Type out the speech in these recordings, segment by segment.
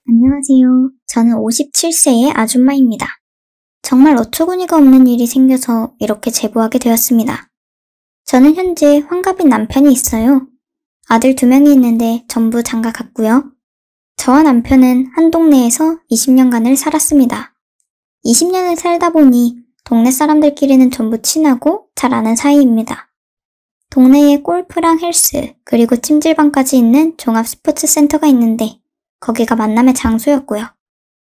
안녕하세요. 저는 57세의 아줌마입니다. 정말 어처구니가 없는 일이 생겨서 이렇게 제보하게 되었습니다. 저는 현재 환갑인 남편이 있어요. 아들 2명이 있는데 전부 장가 갔고요. 저와 남편은 한 동네에서 20년간을 살았습니다. 20년을 살다 보니 동네 사람들끼리는 전부 친하고 잘 아는 사이입니다. 동네에 골프랑 헬스, 그리고 찜질방까지 있는 종합 스포츠 센터가 있는데 거기가 만남의 장소였고요.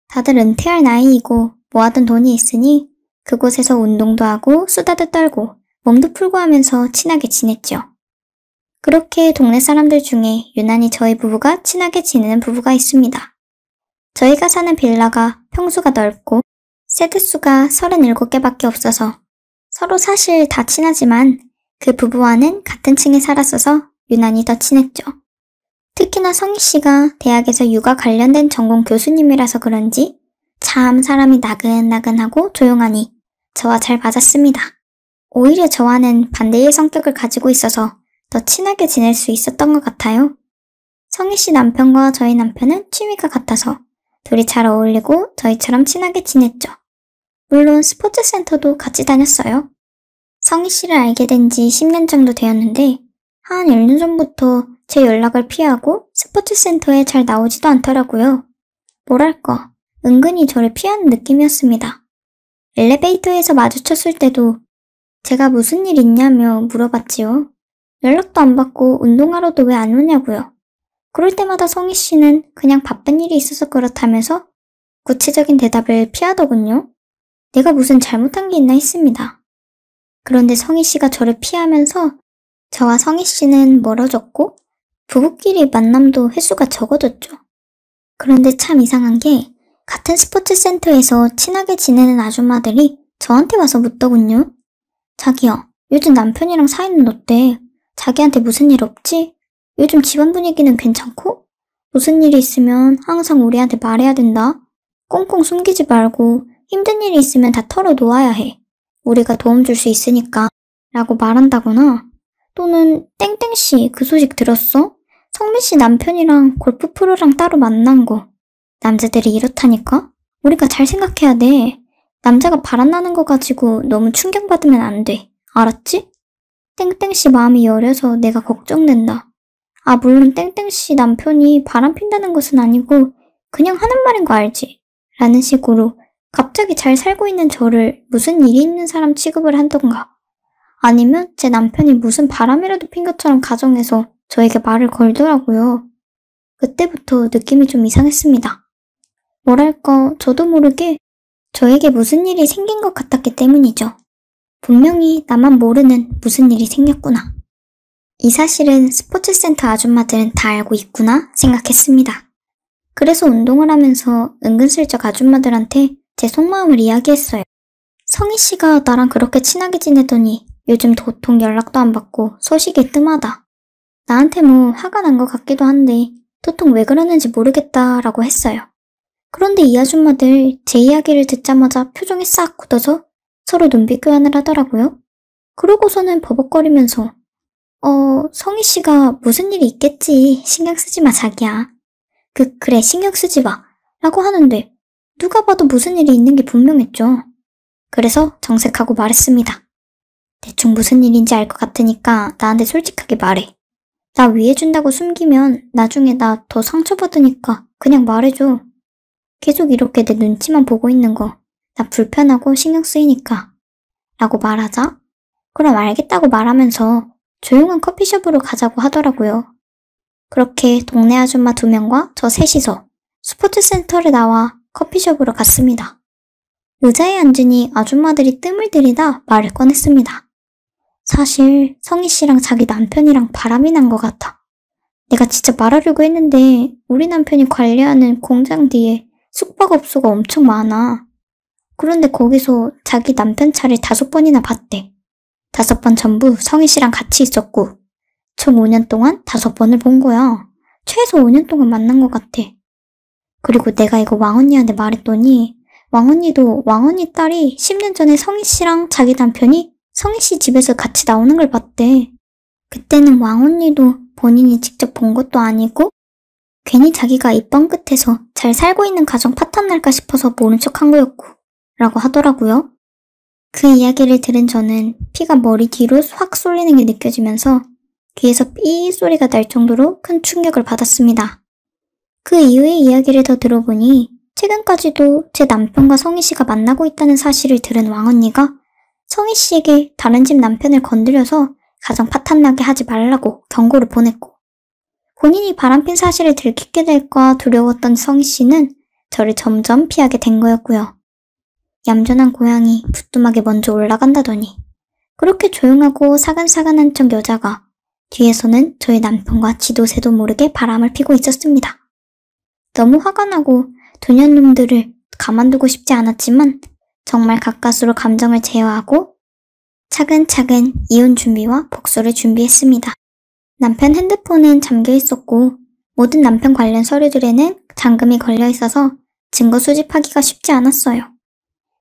다들 은퇴할 나이이고 모아둔 돈이 있으니 그곳에서 운동도 하고 수다도 떨고 몸도 풀고 하면서 친하게 지냈죠. 그렇게 동네 사람들 중에 유난히 저희 부부가 친하게 지내는 부부가 있습니다. 저희가 사는 빌라가 평수가 넓고 세대수가 37개밖에 없어서 서로 사실 다 친하지만 그 부부와는 같은 층에 살았어서 유난히 더 친했죠. 특히나 성희씨가 대학에서 육아 관련된 전공 교수님이라서 그런지 참 사람이 나근나근하고 조용하니 저와 잘 맞았습니다. 오히려 저와는 반대의 성격을 가지고 있어서 더 친하게 지낼 수 있었던 것 같아요. 성희씨 남편과 저희 남편은 취미가 같아서 둘이 잘 어울리고 저희처럼 친하게 지냈죠. 물론 스포츠센터도 같이 다녔어요. 성희씨를 알게 된 지 10년 정도 되었는데 한 1년 전부터 제 연락을 피하고 스포츠센터에 잘 나오지도 않더라고요. 뭐랄까, 은근히 저를 피하는 느낌이었습니다. 엘리베이터에서 마주쳤을 때도 제가 무슨 일 있냐며 물어봤지요. 연락도 안 받고 운동하러도 왜 안 오냐고요. 그럴 때마다 성희씨는 그냥 바쁜 일이 있어서 그렇다면서 구체적인 대답을 피하더군요. 내가 무슨 잘못한 게 있나 했습니다. 그런데 성희씨가 저를 피하면서 저와 성희씨는 멀어졌고 부부끼리 만남도 횟수가 적어졌죠. 그런데 참 이상한 게 같은 스포츠센터에서 친하게 지내는 아줌마들이 저한테 와서 묻더군요. 자기야, 요즘 남편이랑 사이는 어때? 자기한테 무슨 일 없지? 요즘 집안 분위기는 괜찮고? 무슨 일이 있으면 항상 우리한테 말해야 된다. 꽁꽁 숨기지 말고 힘든 일이 있으면 다 털어놓아야 해. 우리가 도움 줄 수 있으니까 라고 말한다거나 또는 땡땡씨 그 소식 들었어? 성민씨 남편이랑 골프 프로랑 따로 만난 거. 남자들이 이렇다니까? 우리가 잘 생각해야 돼. 남자가 바람나는 거 가지고 너무 충격받으면 안 돼. 알았지? 땡땡씨 마음이 여려서 내가 걱정된다. 아, 물론 땡땡씨 남편이 바람 핀다는 것은 아니고 그냥 하는 말인 거 알지? 라는 식으로 갑자기 잘 살고 있는 저를 무슨 일이 있는 사람 취급을 한던가. 아니면 제 남편이 무슨 바람이라도 핀 것처럼 가정해서 저에게 말을 걸더라고요. 그때부터 느낌이 좀 이상했습니다. 뭐랄까, 저도 모르게 저에게 무슨 일이 생긴 것 같았기 때문이죠. 분명히 나만 모르는 무슨 일이 생겼구나. 이 사실은 스포츠센터 아줌마들은 다 알고 있구나 생각했습니다. 그래서 운동을 하면서 은근슬쩍 아줌마들한테 제 속마음을 이야기했어요. 성희씨가 나랑 그렇게 친하게 지내더니 요즘 도통 연락도 안 받고 소식이 뜸하다. 나한테 뭐 화가 난 것 같기도 한데 도통 왜 그러는지 모르겠다라고 했어요. 그런데 이 아줌마들 제 이야기를 듣자마자 표정이 싹 굳어서 서로 눈빛 교환을 하더라고요. 그러고서는 버벅거리면서 성희씨가 무슨 일이 있겠지. 신경 쓰지 마 자기야. 그래 신경 쓰지 마 라고 하는데 누가 봐도 무슨 일이 있는 게 분명했죠. 그래서 정색하고 말했습니다. 대충 무슨 일인지 알 것 같으니까 나한테 솔직하게 말해. 나 위해준다고 숨기면 나중에 나 더 상처받으니까 그냥 말해줘. 계속 이렇게 내 눈치만 보고 있는 거 나 불편하고 신경 쓰이니까 라고 말하자 그럼 알겠다고 말하면서 조용한 커피숍으로 가자고 하더라고요. 그렇게 동네 아줌마 2명과 저 셋이서 스포츠센터를 나와 커피숍으로 갔습니다. 의자에 앉으니 아줌마들이 뜸을 들이다 말을 꺼냈습니다. 사실 성희씨랑 자기 남편이랑 바람이 난 것 같아. 내가 진짜 말하려고 했는데 우리 남편이 관리하는 공장 뒤에 숙박업소가 엄청 많아. 그런데 거기서 자기 남편 차를 5번이나 봤대. 5번 전부 성희씨랑 같이 있었고 총 5년 동안 5번을 본 거야. 최소 5년 동안 만난 것 같아. 그리고 내가 이거 왕언니한테 말했더니 왕언니도 왕언니 딸이 10년 전에 성희씨랑 자기 남편이 성희씨 집에서 같이 나오는 걸 봤대. 그때는 왕언니도 본인이 직접 본 것도 아니고 괜히 자기가 입방 끝에서 잘 살고 있는 가정 파탄날까 싶어서 모른 척 한 거였고 라고 하더라고요. 그 이야기를 들은 저는 피가 머리 뒤로 확 쏠리는 게 느껴지면서 귀에서 삐 소리가 날 정도로 큰 충격을 받았습니다. 그 이후의 이야기를 더 들어보니 최근까지도 제 남편과 성희 씨가 만나고 있다는 사실을 들은 왕언니가 성희 씨에게 다른 집 남편을 건드려서 가정 파탄나게 하지 말라고 경고를 보냈고, 본인이 바람핀 사실을 들키게 될까 두려웠던 성희 씨는 저를 점점 피하게 된 거였고요. 얌전한 고양이 부뚜막에 먼저 올라간다더니 그렇게 조용하고 사근사근한 척 여자가 뒤에서는 저희 남편과 지도 새도 모르게 바람을 피고 있었습니다. 너무 화가 나고 도년놈들을 가만두고 싶지 않았지만 정말 가까스로 감정을 제어하고 차근차근 이혼 준비와 복수를 준비했습니다. 남편 핸드폰은 잠겨 있었고 모든 남편 관련 서류들에는 잠금이 걸려 있어서 증거 수집하기가 쉽지 않았어요.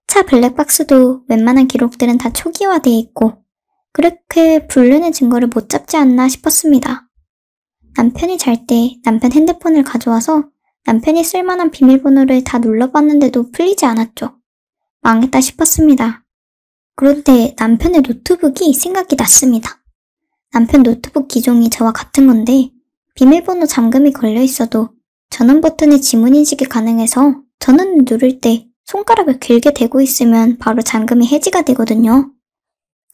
차 블랙박스도 웬만한 기록들은 다 초기화되어 있고 그렇게 불륜의 증거를 못 잡지 않나 싶었습니다. 남편이 잘 때 남편 핸드폰을 가져와서 남편이 쓸만한 비밀번호를 다 눌러봤는데도 풀리지 않았죠. 망했다 싶었습니다. 그런데 남편의 노트북이 생각이 났습니다. 남편 노트북 기종이 저와 같은 건데 비밀번호 잠금이 걸려 있어도 전원 버튼에 지문 인식이 가능해서 전원을 누를 때 손가락을 길게 대고 있으면 바로 잠금이 해지가 되거든요.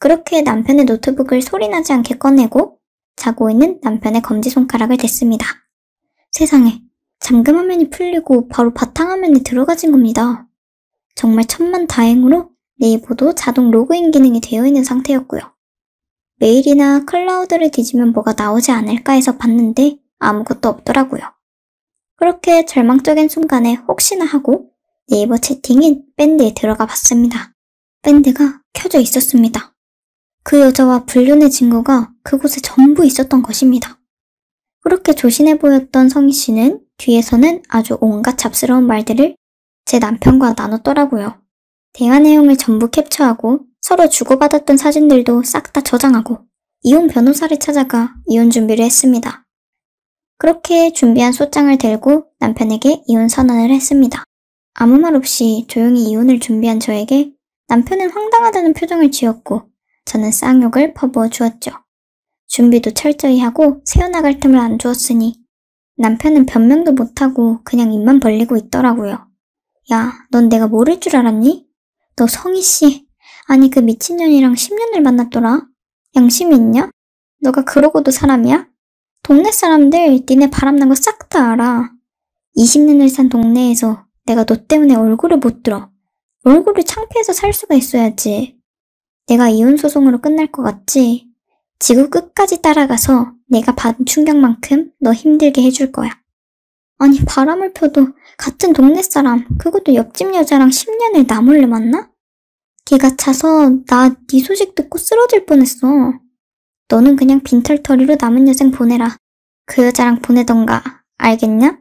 그렇게 남편의 노트북을 소리나지 않게 꺼내고 자고 있는 남편의 검지손가락을 댔습니다. 세상에, 잠금 화면이 풀리고 바로 바탕화면에 들어가진 겁니다. 정말 천만다행으로 네이버도 자동 로그인 기능이 되어 있는 상태였고요. 메일이나 클라우드를 뒤지면 뭐가 나오지 않을까 해서 봤는데 아무것도 없더라고요. 그렇게 절망적인 순간에 혹시나 하고 네이버 채팅인 밴드에 들어가 봤습니다. 밴드가 켜져 있었습니다. 그 여자와 불륜의 증거가 그곳에 전부 있었던 것입니다. 그렇게 조신해 보였던 성희 씨는 뒤에서는 아주 온갖 잡스러운 말들을 제 남편과 나눴더라고요. 대화 내용을 전부 캡처하고 서로 주고받았던 사진들도 싹 다 저장하고 이혼 변호사를 찾아가 이혼 준비를 했습니다. 그렇게 준비한 소장을 들고 남편에게 이혼 선언을 했습니다. 아무 말 없이 조용히 이혼을 준비한 저에게 남편은 황당하다는 표정을 지었고 저는 쌍욕을 퍼부어 주었죠. 준비도 철저히 하고 새어나갈 틈을 안 주었으니 남편은 변명도 못하고 그냥 입만 벌리고 있더라고요. 야, 넌 내가 모를 줄 알았니? 너 성희씨, 아니 그 미친년이랑 10년을 만났더라? 양심이 있냐? 너가 그러고도 사람이야? 동네 사람들 니네 바람난 거 싹 다 알아. 20년을 산 동네에서 내가 너 때문에 얼굴을 못 들어. 얼굴을 창피해서 살 수가 있어야지. 내가 이혼 소송으로 끝날 것 같지? 지구 끝까지 따라가서 내가 받은 충격만큼 너 힘들게 해줄 거야. 아니 바람을 펴도 같은 동네 사람, 그것도 옆집 여자랑 10년을 나 몰래 만나? 기가 차서 나 네 소식 듣고 쓰러질 뻔했어. 너는 그냥 빈털터리로 남은 여생 보내라. 그 여자랑 보내던가, 알겠냐?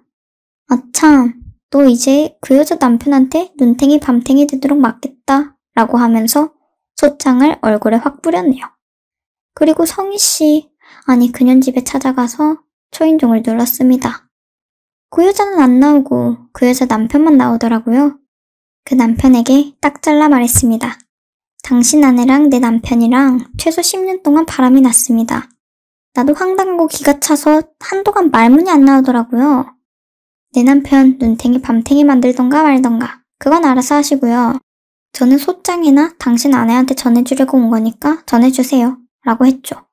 아참, 너 이제 그 여자 남편한테 눈탱이 밤탱이 되도록 맞겠다 라고 하면서 소장을 얼굴에 확 뿌렸네요. 그리고 성희씨, 아니 그년 집에 찾아가서 초인종을 눌렀습니다. 그 여자는 안 나오고 그 여자 남편만 나오더라고요. 그 남편에게 딱 잘라 말했습니다. 당신 아내랑 내 남편이랑 최소 10년 동안 바람이 났습니다. 나도 황당하고 기가 차서 한동안 말문이 안 나오더라고요. 내 남편 눈탱이 밤탱이 만들던가 말던가 그건 알아서 하시고요. 저는 소장이나 당신 아내한테 전해주려고 온 거니까 전해주세요 라고 했죠.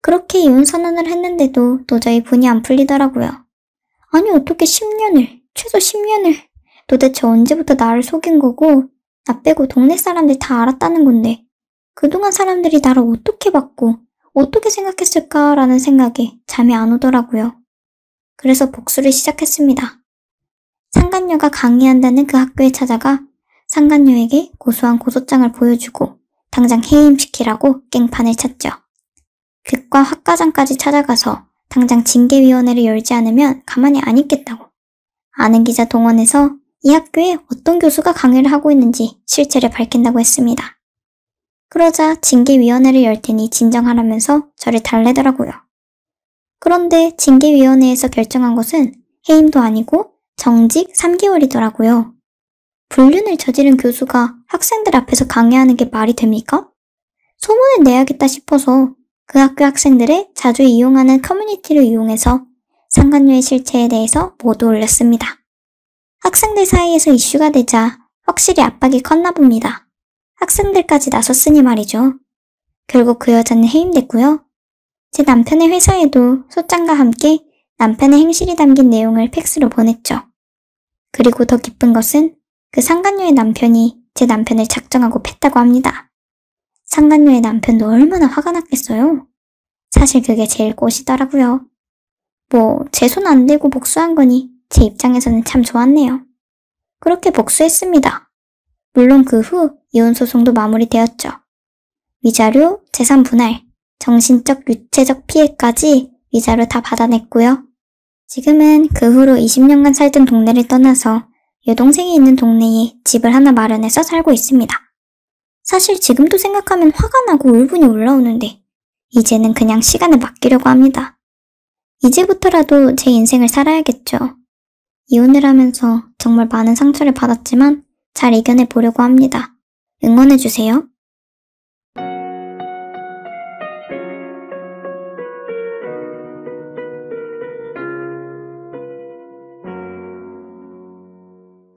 그렇게 이혼 선언을 했는데도 도저히 분이 안 풀리더라고요. 아니 어떻게 10년을, 최소 10년을 도대체 언제부터 나를 속인 거고 나 빼고 동네 사람들 다 알았다는 건데 그동안 사람들이 나를 어떻게 봤고 어떻게 생각했을까라는 생각에 잠이 안 오더라고요. 그래서 복수를 시작했습니다. 상간녀가 강의한다는 그 학교에 찾아가 상간녀에게 고소한 고소장을 보여주고 당장 해임시키라고 깽판을 쳤죠. 극과 학과장까지 찾아가서 당장 징계위원회를 열지 않으면 가만히 안 있겠다고. 아는 기자 동원해서 이 학교에 어떤 교수가 강의를 하고 있는지 실체를 밝힌다고 했습니다. 그러자 징계위원회를 열 테니 진정하라면서 저를 달래더라고요. 그런데 징계위원회에서 결정한 것은 해임도 아니고 정직 3개월이더라고요. 불륜을 저지른 교수가 학생들 앞에서 강요하는 게 말이 됩니까? 소문을 내야겠다 싶어서 그 학교 학생들의 자주 이용하는 커뮤니티를 이용해서 상간녀의 실체에 대해서 모두 올렸습니다. 학생들 사이에서 이슈가 되자 확실히 압박이 컸나 봅니다. 학생들까지 나섰으니 말이죠. 결국 그 여자는 해임됐고요. 제 남편의 회사에도 소장과 함께 남편의 행실이 담긴 내용을 팩스로 보냈죠. 그리고 더 기쁜 것은 그 상간녀의 남편이 제 남편을 작정하고 팼다고 합니다. 상간녀의 남편도 얼마나 화가 났겠어요. 사실 그게 제일 꽃이더라고요. 제 손 안 대고 복수한 거니 제 입장에서는 참 좋았네요. 그렇게 복수했습니다. 물론 그 후 이혼소송도 마무리되었죠. 위자료, 재산 분할, 정신적, 육체적 피해까지 위자료 다 받아냈고요. 지금은 그 후로 20년간 살던 동네를 떠나서 여동생이 있는 동네에 집을 하나 마련해서 살고 있습니다. 사실 지금도 생각하면 화가 나고 울분이 올라오는데 이제는 그냥 시간에 맡기려고 합니다. 이제부터라도 제 인생을 살아야겠죠. 이혼을 하면서 정말 많은 상처를 받았지만 잘 이겨내 보려고 합니다. 응원해주세요.